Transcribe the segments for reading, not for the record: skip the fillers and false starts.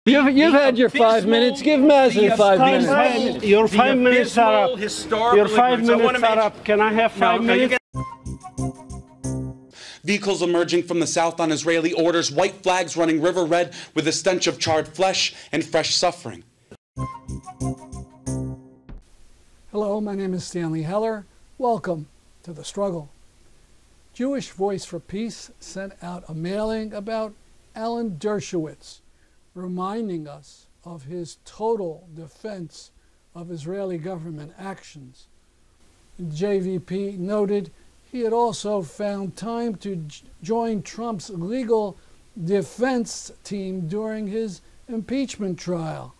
You've had your 5 minutes. Give Mazen 5 minutes. Your 5 minutes are up. Your 5 minutes are up. Can I have 5 minutes? Vehicles emerging from the south on Israeli orders, white flags running river red with the stench of charred flesh and fresh suffering. Hello, my name is Stanley Heller. Welcome to The Struggle. Jewish Voice for Peace sent out a mailing about Alan Dershowitz, reminding us of his total defense of Israeli government actions. JVP noted he had also found time to join Trump's legal defense team during his impeachment trial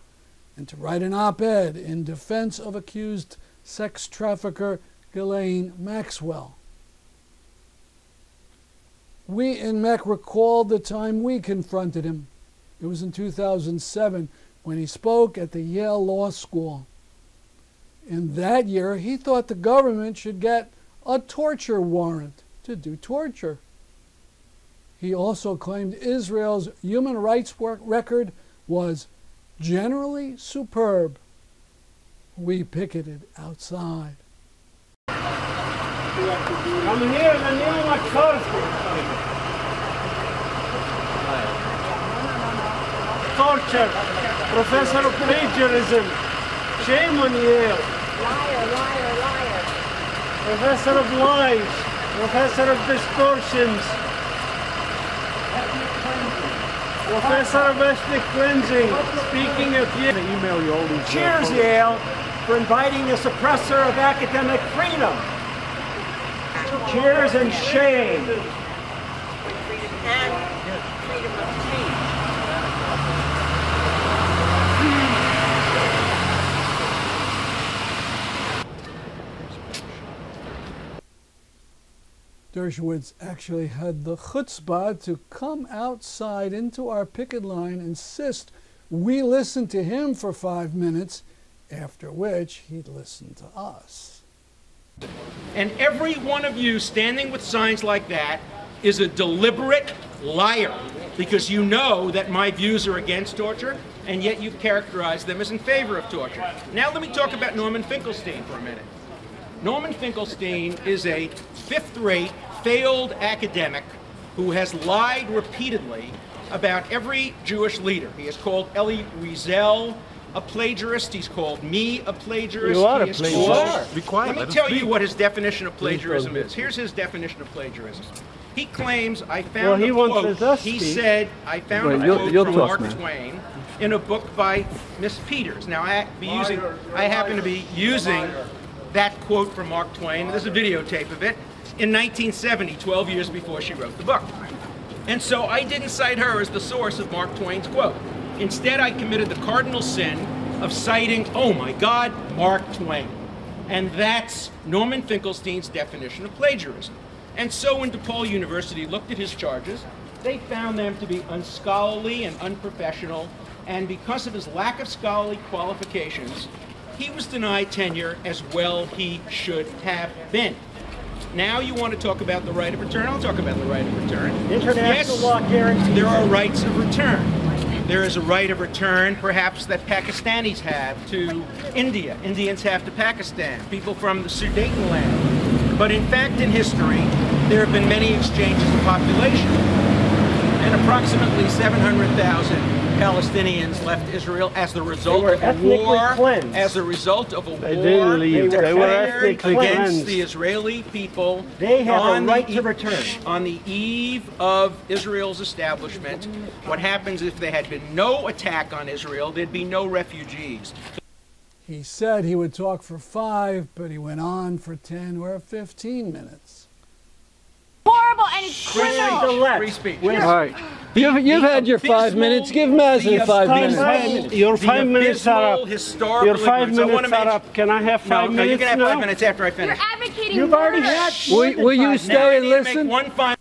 and to write an op-ed in defense of accused sex trafficker Ghislaine Maxwell. We in MEC recalled the time we confronted him. It was in 2007 when he spoke at the Yale Law School. In that year, he thought the government should get a torture warrant to do torture. He also claimed Israel's human rights record was generally superb. We picketed outside. I'm here in the New McCarthy. Torture, professor of plagiarism. Shame on Yale. Liar, liar, liar. Professor of lies. Professor of distortions. Professor of ethnic cleansing. Speaking of Yale. Email you all these. Cheers, Yale, for inviting the suppressor of academic freedom. Cheers and shame. And freedom of speech. Dershowitz actually had the chutzpah to come outside into our picket line and insist we listen to him for 5 minutes, after which he'd listen to us. And every one of you standing with signs like that is a deliberate liar, because you know that my views are against torture, and yet you've characterized them as in favor of torture. Now let me talk about Norman Finkelstein for a minute. Norman Finkelstein is a fifth-rate, failed academic who has lied repeatedly about every Jewish leader. He has called Elie Wiesel a plagiarist. He's called me a plagiarist. You are a plagiarist. Be quiet. Let me tell you what his definition of plagiarism is. Here's his definition of plagiarism. He claims, I found a quote. He said, I found a quote from Mark Twain in a book by Miss Peters. Now, I happen to be using that quote from Mark Twain. There's a videotape of it in 1970, 12 years before she wrote the book. And so I didn't cite her as the source of Mark Twain's quote. Instead, I committed the cardinal sin of citing, oh my God, Mark Twain. And that's Norman Finkelstein's definition of plagiarism. And so when DePaul University looked at his charges, they found them to be unscholarly and unprofessional, and because of his lack of scholarly qualifications, he was denied tenure as well he should have been. Now you want to talk about the right of return? I'll talk about the right of return. International law guarantees. There are rights of return. There is a right of return, perhaps, that Pakistanis have to India. Indians have to Pakistan. People from the Sudetenland. But in fact, in history, there have been many exchanges of population. And approximately 700,000 Palestinians left Israel as the result of a war. As a result of a war. They didn't leave. They were ethnically against cleansed. the Israeli people. They have a right to return. On the eve of Israel's establishment, what happens if there had been no attack on Israel? There'd be no refugees. He said he would talk for 5, but he went on for 10 or 15 minutes. Horrible and it's criminal. Free speech. All right. You've had your 5 minutes. Give Mazen 5 minutes. Your 5 minutes are up. Your 5 minutes are up. Can I have 5 minutes? No, you can have 5 now? minutes after I finish. You're advocating You've already had. Will you stay and listen? One final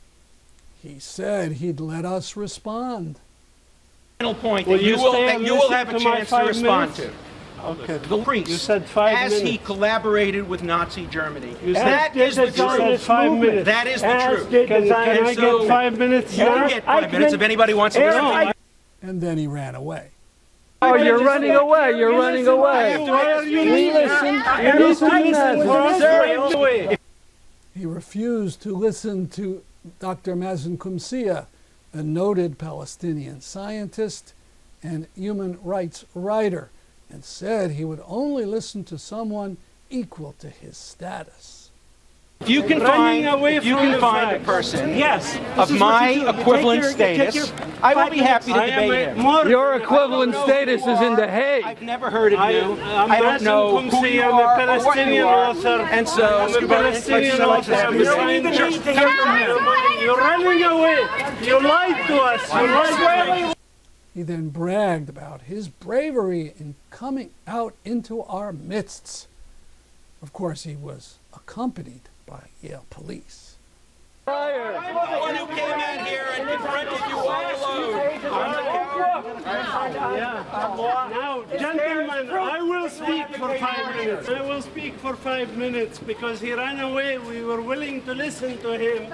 He said he'd let us respond. point Will that you you stay and will have a listen to my chance to 5 respond minutes? to. Okay. The priest, You said 5 as minutes. he collaborated with Nazi Germany. You said- That is the You said truth. 5 minutes. That is the As truth. did Can I the get 5 minutes You now? can get 5 minutes if anybody wants to listen. And then he ran away. Oh, you're running away. You're running away. Why are you We listen. He refused to listen to Dr. Mazen Qumsiyeh, a noted Palestinian scientist and human rights writer, and said he would only listen to someone equal to his status. If you can find a person of my equivalent status, I will be happy to debate him. Your equivalent status is in The Hague. I've never heard of you. I don't know who you are or what you are. And so, I'm a Palestinian author. You're running away. You lied to us. You lied to us. He then bragged about his bravery in coming out into our midst. Of course, he was accompanied by Yale police. the one who came out here and confronted you all alone. Now, gentlemen, I will speak for 5 minutes. I will speak for 5 minutes because he ran away. We were willing to listen to him,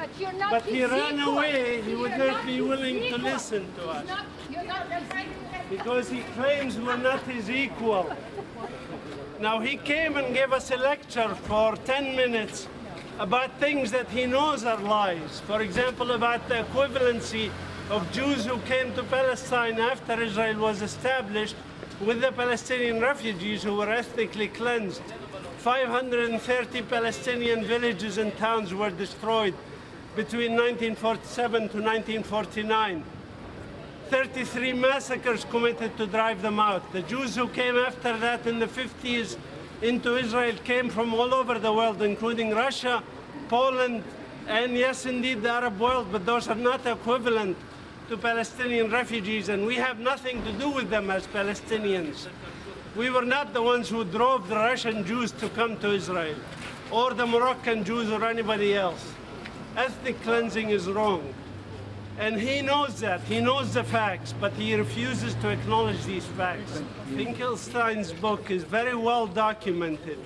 but he ran away. He would not be willing to listen to us because he claims we're not his equal. Now, he came and gave us a lecture for 10 minutes about things that he knows are lies. For example, about the equivalency of Jews who came to Palestine after Israel was established with the Palestinian refugees who were ethnically cleansed. 530 Palestinian villages and towns were destroyed between 1947 to 1949. 33 massacres committed to drive them out. The Jews who came after that in the 50s into Israel came from all over the world, including Russia, Poland, and yes, indeed, the Arab world, but those are not equivalent to Palestinian refugees, and we have nothing to do with them as Palestinians. We were not the ones who drove the Russian Jews to come to Israel, or the Moroccan Jews or anybody else. Ethnic cleansing is wrong. And he knows that. He knows the facts, but he refuses to acknowledge these facts. Finkelstein's book is very well documented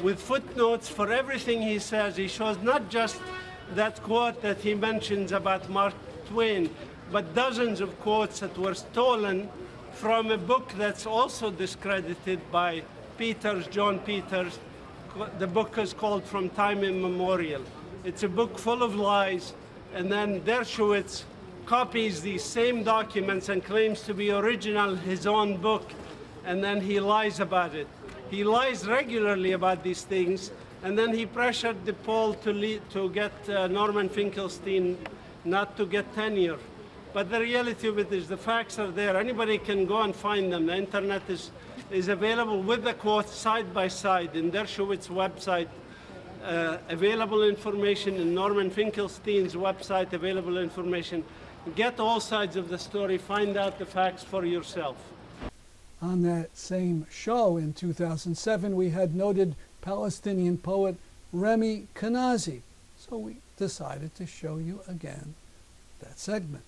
with footnotes for everything he says. He shows not just that quote that he mentions about Mark Twain, but dozens of quotes that were stolen from a book that's also discredited by Peters, John Peters. The book is called From Time Immemorial. It's a book full of lies, and then Dershowitz copies these same documents and claims to be original, his own book, and then he lies about it. He lies regularly about these things, and then he pressured DePaul to get Norman Finkelstein not to get tenure. But the reality of it is the facts are there. Anybody can go and find them. The internet is available with the quotes side by side in Dershowitz's website. Available information in Norman Finkelstein's website, available information. Get all sides of the story, find out the facts for yourself. On that same show in 2007, we had noted Palestinian poet Remy Kanazi. So we decided to show you again that segment.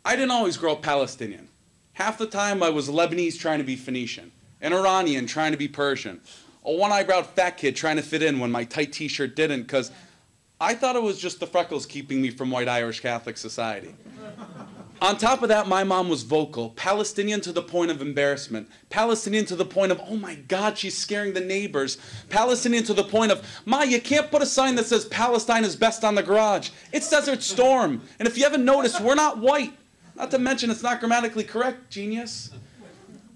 I didn't always grow up Palestinian. Half the time I was Lebanese trying to be Phoenician, an Iranian trying to be Persian, a one-eyebrow fat kid trying to fit in when my tight t-shirt didn't, because I thought it was just the freckles keeping me from white Irish Catholic society. On top of that, my mom was vocal, Palestinian to the point of embarrassment, Palestinian to the point of, oh my God, she's scaring the neighbors, Palestinian to the point of, Ma, you can't put a sign that says Palestine is best on the garage. It's Desert Storm. And if you haven't noticed, we're not white. Not to mention it's not grammatically correct, genius.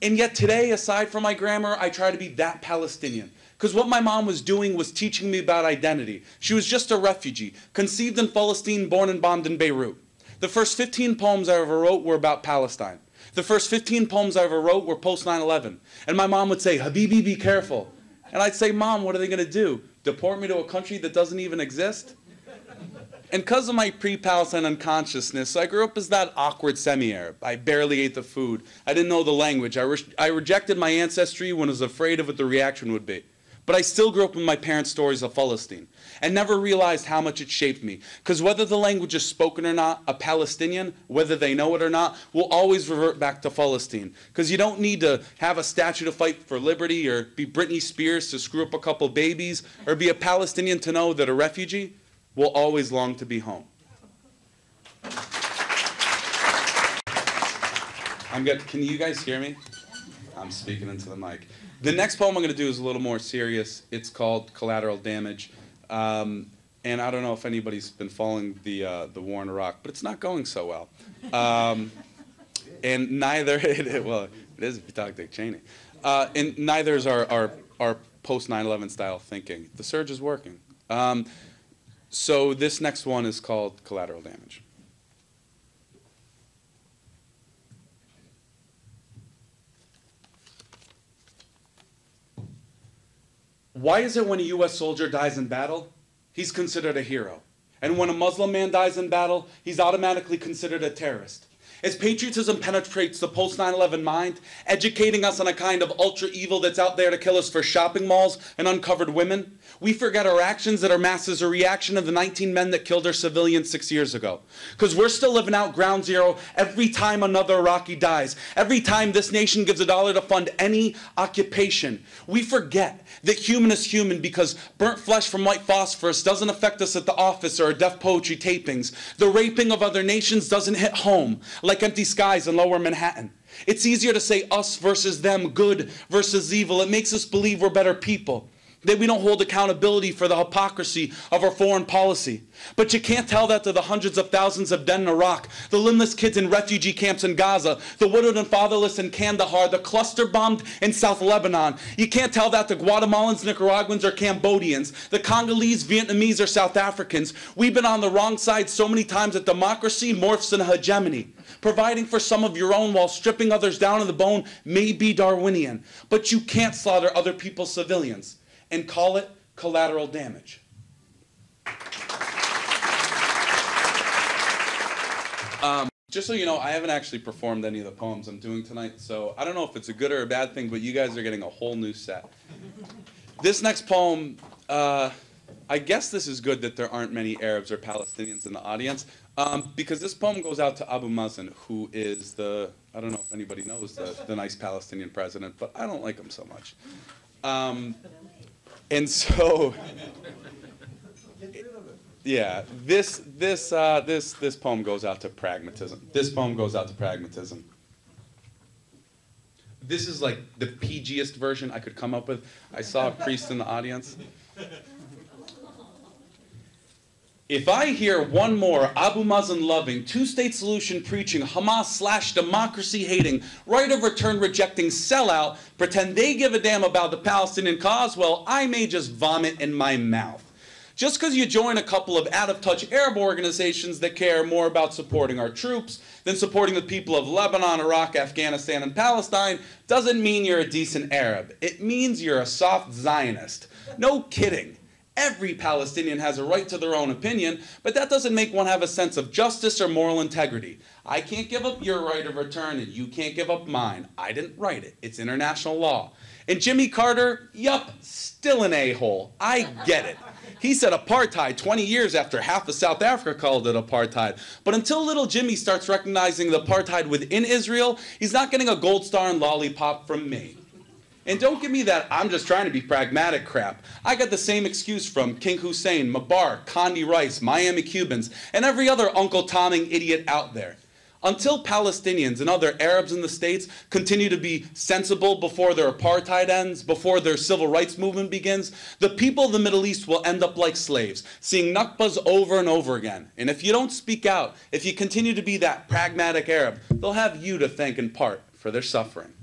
And yet today, aside from my grammar, I try to be that Palestinian. Because what my mom was doing was teaching me about identity. She was just a refugee, conceived in Palestine, born and bombed in Beirut. The first 15 poems I ever wrote were about Palestine. The first 15 poems I ever wrote were post 9/11. And my mom would say, Habibi, be careful. And I'd say, Mom, what are they going to do? Deport me to a country that doesn't even exist? And because of my pre-Palestine unconsciousness, I grew up as that awkward semi-Arab. I barely ate the food. I didn't know the language. I rejected my ancestry when I was afraid of what the reaction would be. But I still grew up with my parents' stories of Palestine and never realized how much it shaped me. Because whether the language is spoken or not, a Palestinian, whether they know it or not, will always revert back to Palestine. Because you don't need to have a statue to fight for liberty or be Britney Spears to screw up a couple babies or be a Palestinian to know that a refugee will always long to be home. Can you guys hear me? I'm speaking into the mic. The next poem I'm going to do is a little more serious. It's called Collateral Damage. And I don't know if anybody's been following the war in Iraq, but it's not going so well. And neither, well, it is if you talk Dick Cheney. And neither is our post 9/11 style thinking. The surge is working. So this next one is called Collateral Damage. Why is it when a U.S. soldier dies in battle, he's considered a hero? And when a Muslim man dies in battle, he's automatically considered a terrorist? As patriotism penetrates the post 9/11 mind, educating us on a kind of ultra evil that's out there to kill us for shopping malls and uncovered women, we forget our actions that are masked as a reaction of the 19 men that killed our civilians 6 years ago. Because we're still living out ground zero every time another Iraqi dies, every time this nation gives $1 to fund any occupation. We forget that human is human because burnt flesh from white phosphorus doesn't affect us at the office or our deaf poetry tapings. The raping of other nations doesn't hit home like empty skies in lower Manhattan. It's easier to say us versus them, good versus evil. It makes us believe we're better people, that we don't hold accountability for the hypocrisy of our foreign policy. But you can't tell that to the hundreds of thousands of dead in Iraq, the limbless kids in refugee camps in Gaza, the widowed and fatherless in Kandahar, the cluster bombed in South Lebanon. You can't tell that to Guatemalans, Nicaraguans, or Cambodians, the Congolese, Vietnamese, or South Africans. We've been on the wrong side so many times that democracy morphs into hegemony. Providing for some of your own while stripping others down to the bone may be Darwinian, but you can't slaughter other people's civilians and call it collateral damage. Just so you know, I haven't actually performed any of the poems I'm doing tonight, so I don't know if it's a good or a bad thing, but you guys are getting a whole new set. This next poem, I guess this is good that there aren't many Arabs or Palestinians in the audience, because this poem goes out to Abu Mazen, who is I don't know if anybody knows the nice Palestinian president, but I don't like him so much. And so, yeah, this poem goes out to pragmatism. This poem goes out to pragmatism. This is like the PGest version I could come up with. I saw a priest in the audience. If I hear one more Abu Mazen loving, two-state solution preaching, Hamas / democracy hating, right of return rejecting sellout, pretend they give a damn about the Palestinian cause, well, I may just vomit in my mouth. Just because you join a couple of out-of-touch Arab organizations that care more about supporting our troops than supporting the people of Lebanon, Iraq, Afghanistan, and Palestine doesn't mean you're a decent Arab. It means you're a soft Zionist. No kidding. Every Palestinian has a right to their own opinion, but that doesn't make one have a sense of justice or moral integrity. I can't give up your right of return, and you can't give up mine. I didn't write it. It's international law. And Jimmy Carter, yup, still an a-hole. I get it. He said apartheid 20 years after half of South Africa called it apartheid. But until little Jimmy starts recognizing the apartheid within Israel, he's not getting a gold star and lollipop from me. And don't give me that I'm just trying to be pragmatic crap. I got the same excuse from King Hussein, Mubarak, Condi Rice, Miami Cubans, and every other Uncle Tomming idiot out there. Until Palestinians and other Arabs in the States continue to be sensible before their apartheid ends, before their civil rights movement begins, the people of the Middle East will end up like slaves, seeing Nakbas over and over again. And if you don't speak out, if you continue to be that pragmatic Arab, they'll have you to thank in part for their suffering.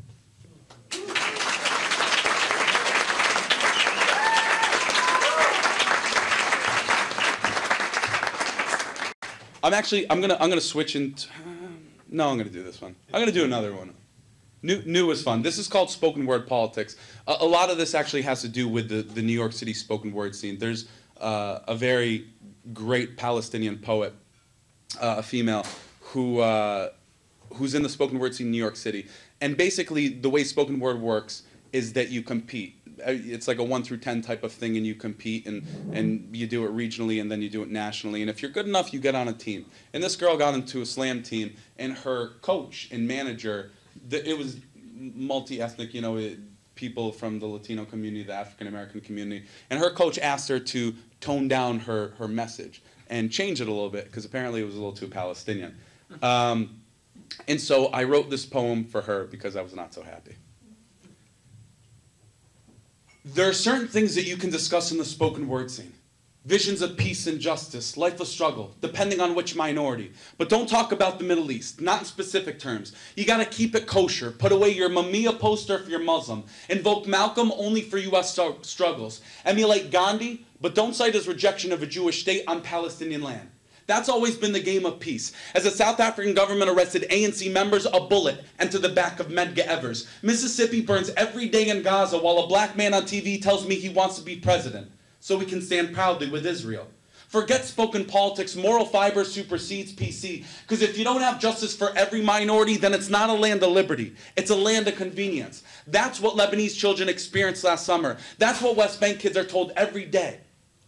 I'm gonna switch into, no, I'm gonna do this one. I'm gonna do another one. New was fun. This is called spoken word politics. A lot of this actually has to do with the New York City spoken word scene. There's a very great Palestinian poet, a female, who's in the spoken word scene in New York City. And basically the way spoken word works is that you compete. It's like a 1 through 10 type of thing, and you compete, and you do it regionally, and then you do it nationally. And if you're good enough, you get on a team. And this girl got into a slam team, and her coach and manager, it was multi-ethnic, people from the Latino community, the African American community. And her coach asked her to tone down her message and change it a little bit, because apparently it was a little too Palestinian. And so I wrote this poem for her because I was not so happy. There are certain things that you can discuss in the spoken word scene. Visions of peace and justice, life of struggle, depending on which minority. But don't talk about the Middle East, not in specific terms. You gotta keep it kosher. Put away your Mamiya poster if you're Muslim. Invoke Malcolm only for US struggles. Emulate Gandhi, but don't cite his rejection of a Jewish state on Palestinian land. That's always been the game of peace. As the South African government arrested ANC members, a bullet entered the back of Medgar Evers. Mississippi burns every day in Gaza while a black man on TV tells me he wants to be president, so we can stand proudly with Israel. Forget spoken politics, moral fiber supersedes PC, because if you don't have justice for every minority, then it's not a land of liberty. It's a land of convenience. That's what Lebanese children experienced last summer. That's what West Bank kids are told every day.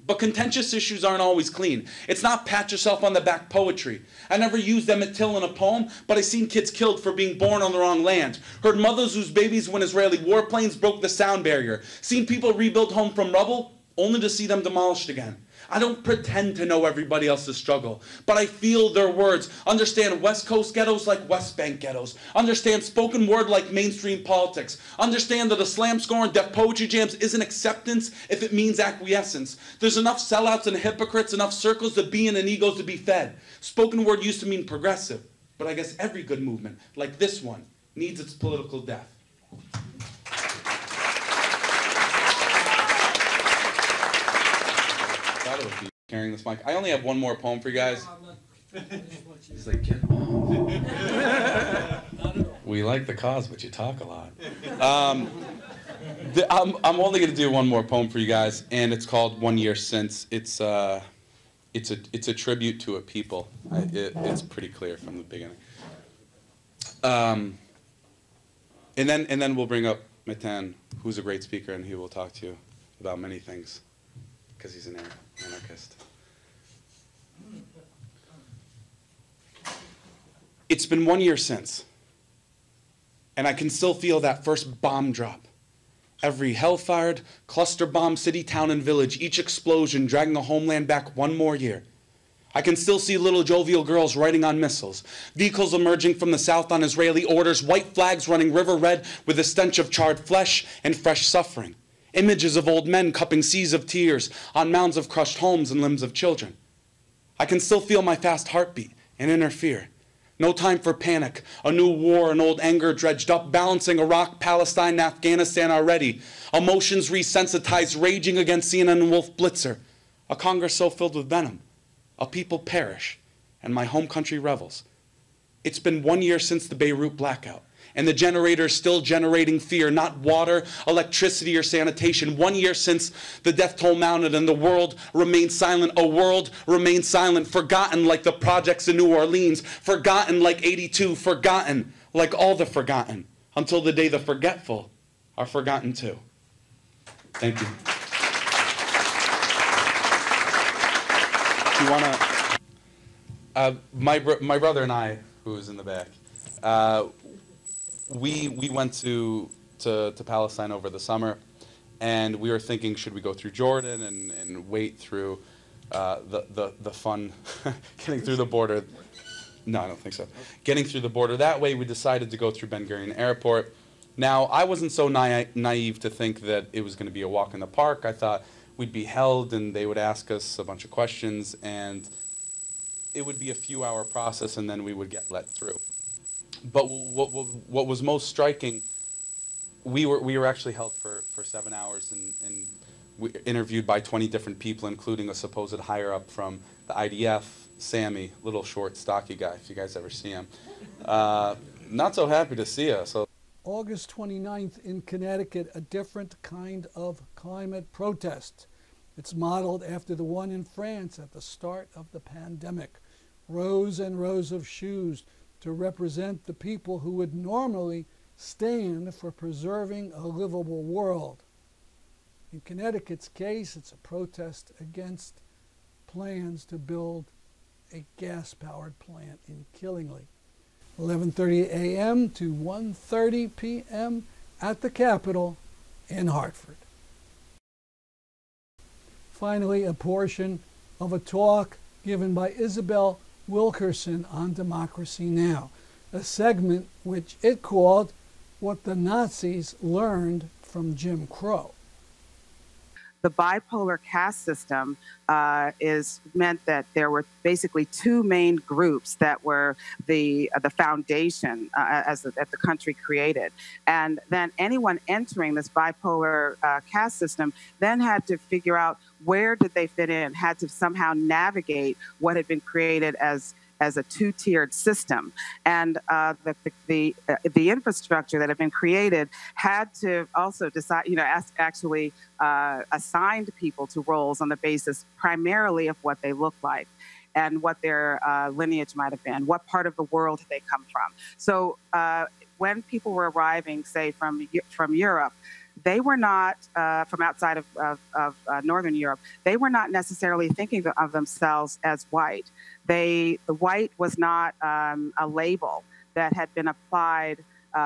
But contentious issues aren't always clean. It's not pat yourself on the back poetry. I never used Emmett Till in a poem, but I seen kids killed for being born on the wrong land. Heard mothers lose babies when Israeli warplanes broke the sound barrier. Seen people rebuild home from rubble, only to see them demolished again. I don't pretend to know everybody else's struggle, but I feel their words. Understand West Coast ghettos like West Bank ghettos. Understand spoken word like mainstream politics. Understand that a slam score and Def Poetry Jams isn't acceptance if it means acquiescence. There's enough sellouts and hypocrites, enough circles to be in and egos to be fed. Spoken word used to mean progressive, but I guess every good movement, like this one, needs its political death. Would be carrying this mic. I only have one more poem for you guys. He's like, get on. We like the cause, but you talk a lot. I'm only going to do one more poem for you guys, and it's called 1 Year Since. It's a tribute to a people. It's pretty clear from the beginning. And then we'll bring up Matan, who's a great speaker, and he will talk to you about many things, because he's an anarchist. It's been 1 year since, and I can still feel that first bomb drop. Every hell-fired, cluster bomb city, town, and village, each explosion dragging the homeland back 1 more year. I can still see little jovial girls riding on missiles, vehicles emerging from the south on Israeli orders, white flags running river red with the stench of charred flesh and fresh suffering. Images of old men cupping seas of tears on mounds of crushed homes and limbs of children. I can still feel my fast heartbeat and inner fear. No time for panic, a new war and old anger dredged up, balancing Iraq, Palestine, and Afghanistan already. Emotions resensitized, raging against CNN and Wolf Blitzer. A Congress so filled with venom. A people perish, and my home country revels. It's been 1 year since the Beirut blackout. And the generator is still generating fear, not water, electricity, or sanitation. 1 year since the death toll mounted and the world remained silent. A world remained silent, forgotten like the projects in New Orleans, forgotten like 82, forgotten like all the forgotten, until the day the forgetful are forgotten too. Thank you. You wanna? My brother and I, who is in the back, we went to Palestine over the summer, and we were thinking, should we go through Jordan and wait through the fun getting through the border? No, I don't think so. Getting through the border that way, we decided to go through Ben Gurion Airport. Now, I wasn't so naive to think that it was going to be a walk in the park. I thought we'd be held and they would ask us a bunch of questions, and it would be a few-hour process, and then we would get let through. But what was most striking, we were actually held for 7 hours and we interviewed by 20 different people, including a supposed higher-up from the IDF, Sammy, little short, stocky guy, if you guys ever see him. Not so happy to see us. So. August 29th in Connecticut, a different kind of climate protest. It's modeled after the one in France at the start of the pandemic. Rows and rows of shoes to represent the people who would normally stand for preserving a livable world. In Connecticut's case, it's a protest against plans to build a gas-powered plant in Killingly. 11:30 a.m. to 1:30 p.m. at the Capitol in Hartford. Finally, a portion of a talk given by Isabel Wilkerson on Democracy Now!, a segment which it called What the Nazis Learned from Jim Crow. The bipolar caste system meant that there were basically two main groups that were the foundation that the country created. And then anyone entering this bipolar caste system then had to figure out where did they fit in, had to somehow navigate what had been created as a two-tiered system. And the infrastructure that had been created had to also decide, actually assigned people to roles on the basis primarily of what they looked like and what their lineage might have been, what part of the world they come from. So when people were arriving, say, from Europe, they were not, from outside of Northern Europe, they were not necessarily thinking of themselves as white. The white was not a label that had been applied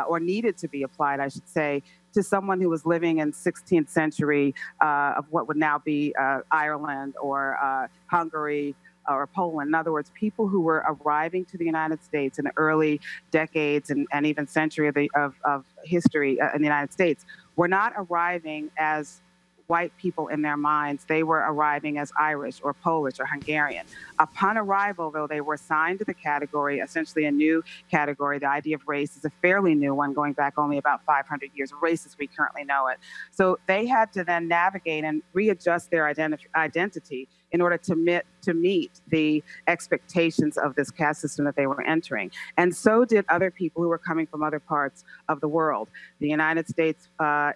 or needed to be applied, I should say, to someone who was living in 16th century of what would now be Ireland or Hungary or Poland. In other words, people who were arriving to the United States in the early decades and even century of history in the United States were not arriving as white people in their minds. They were arriving as Irish or Polish or Hungarian. Upon arrival, though, they were assigned to the category, essentially a new category. The idea of race is a fairly new one, going back only about 500 years, race as we currently know it. So they had to then navigate and readjust their identity in order to meet the expectations of this caste system that they were entering. And so did other people who were coming from other parts of the world. The United States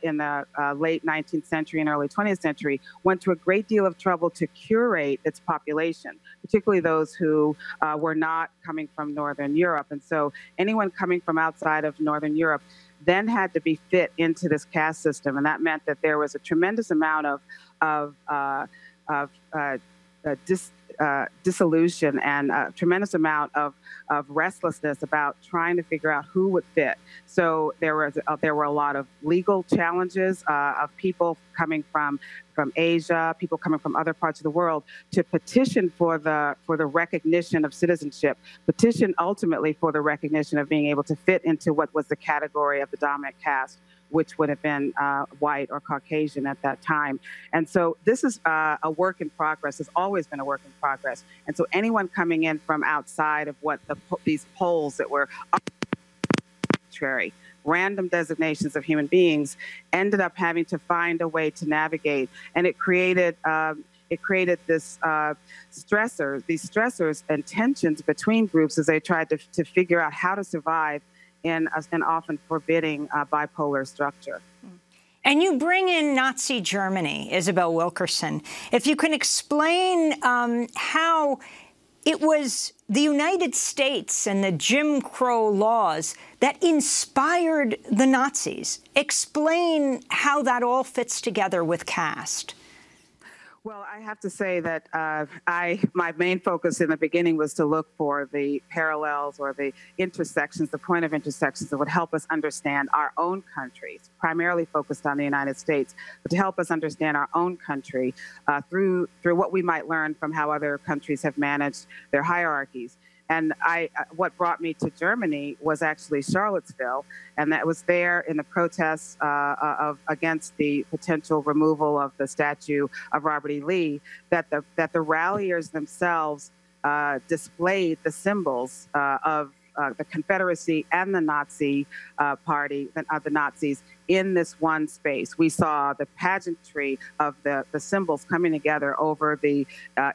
in the late 19th century and early 20th century went to a great deal of trouble to curate its population, particularly those who were not coming from Northern Europe. And so anyone coming from outside of Northern Europe then had to be fit into this caste system. And that meant that there was a tremendous amount of dissolution and a tremendous amount of restlessness about trying to figure out who would fit. So there were a lot of legal challenges of people coming from Asia, people coming from other parts of the world to petition for the recognition of citizenship, petition ultimately for the recognition of being able to fit into what was the category of the dominant caste, which would have been white or Caucasian at that time. And so this is a work in progress, has always been a work in progress. And so anyone coming in from outside of what these polls that were arbitrary, random designations of human beings, ended up having to find a way to navigate. And it created these stressors and tensions between groups as they tried to figure out how to survive in an often forbidding bipolar structure. And you bring in Nazi Germany, Isabel Wilkerson. If you can explain how it was the United States and the Jim Crow laws that inspired the Nazis. Explain how that all fits together with caste. Well, I have to say that my main focus in the beginning was to look for the parallels or the intersections, the point of intersections that would help us understand our own countries, primarily focused on the United States, but to help us understand our own country through what we might learn from how other countries have managed their hierarchies. And what brought me to Germany was actually Charlottesville, and that was there in the protests against the potential removal of the statue of Robert E. Lee, that the ralliers themselves displayed the symbols of the Confederacy and the Nazi party, the Nazis, in this one space. We saw the pageantry of the symbols coming together over the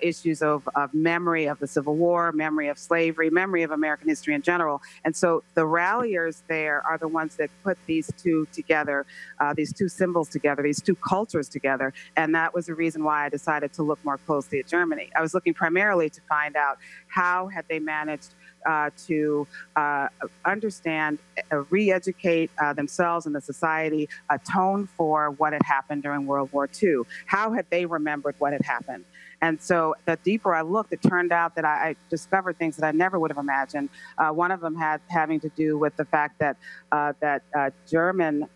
issues of memory of the Civil War, memory of slavery, memory of American history in general. And so the ralliers there are the ones that put these two together, these two symbols together, these two cultures together. And that was the reason why I decided to look more closely at Germany. I was looking primarily to find out how had they managed to understand, re-educate themselves and the society, atone for what had happened during World War II. How had they remembered what had happened? And so the deeper I looked, it turned out that I discovered things that I never would have imagined. One of them having to do with the fact that German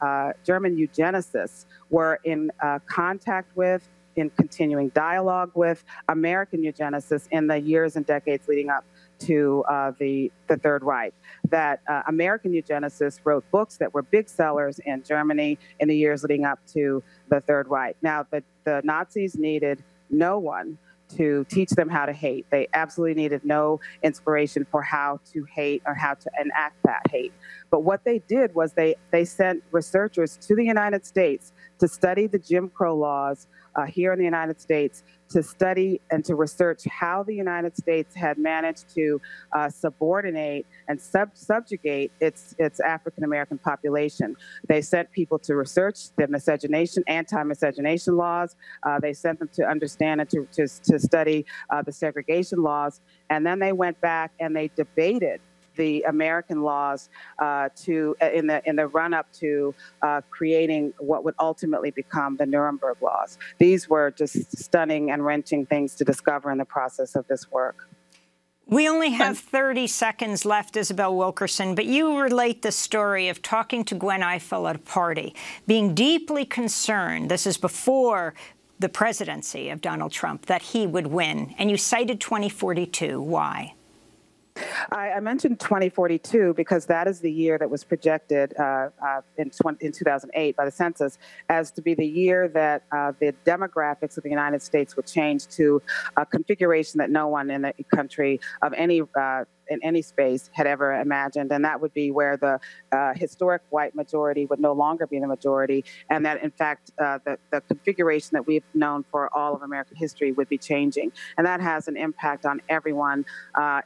eugenicists were in contact with, in continuing dialogue with American eugenicists in the years and decades leading up to the Third Reich. That American eugenicists wrote books that were big sellers in Germany in the years leading up to the Third Reich. Now, the Nazis needed no one to teach them how to hate. They absolutely needed no inspiration for how to hate or how to enact that hate. But what they did was they sent researchers to the United States to study the Jim Crow laws here in the United States, to study and to research how the United States had managed to subordinate and subjugate its African-American population. They sent people to research the miscegenation, anti-miscegenation laws. They sent them to understand and to study the segregation laws. And then they went back and they debated the American laws in the run-up to creating what would ultimately become the Nuremberg laws. These were just stunning and wrenching things to discover in the process of this work. We only have 30 seconds left, Isabel Wilkerson, but you relate the story of talking to Gwen Ifill at a party, being deeply concerned, this is before the presidency of Donald Trump, that he would win, and you cited 2042. Why? I mentioned 2042 because that is the year that was projected in 2008 by the census as to be the year that the demographics of the United States would change to a configuration that no one in the country of any in any space had ever imagined, and that would be where the historic white majority would no longer be the majority, and that, in fact, the configuration that we've known for all of American history would be changing. And that has an impact on everyone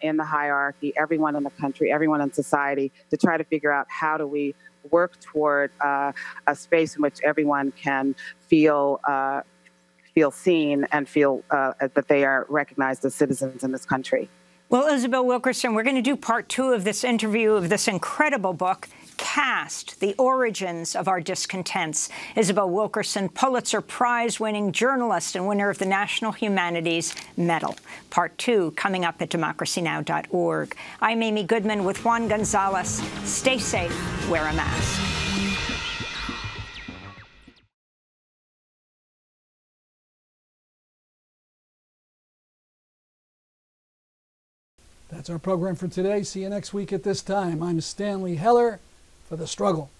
in the hierarchy, everyone in the country, everyone in society, to try to figure out how do we work toward a space in which everyone can feel seen and feel that they are recognized as citizens in this country. Well, Isabel Wilkerson, we're going to do part 2 of this interview of this incredible book, Caste, The Origins of Our Discontents. Isabel Wilkerson, Pulitzer Prize-winning journalist and winner of the National Humanities Medal. Part 2 coming up at democracynow.org. I'm Amy Goodman with Juan Gonzalez. Stay safe, wear a mask. That's our program for today. See you next week at this time. I'm Stanley Heller for The Struggle.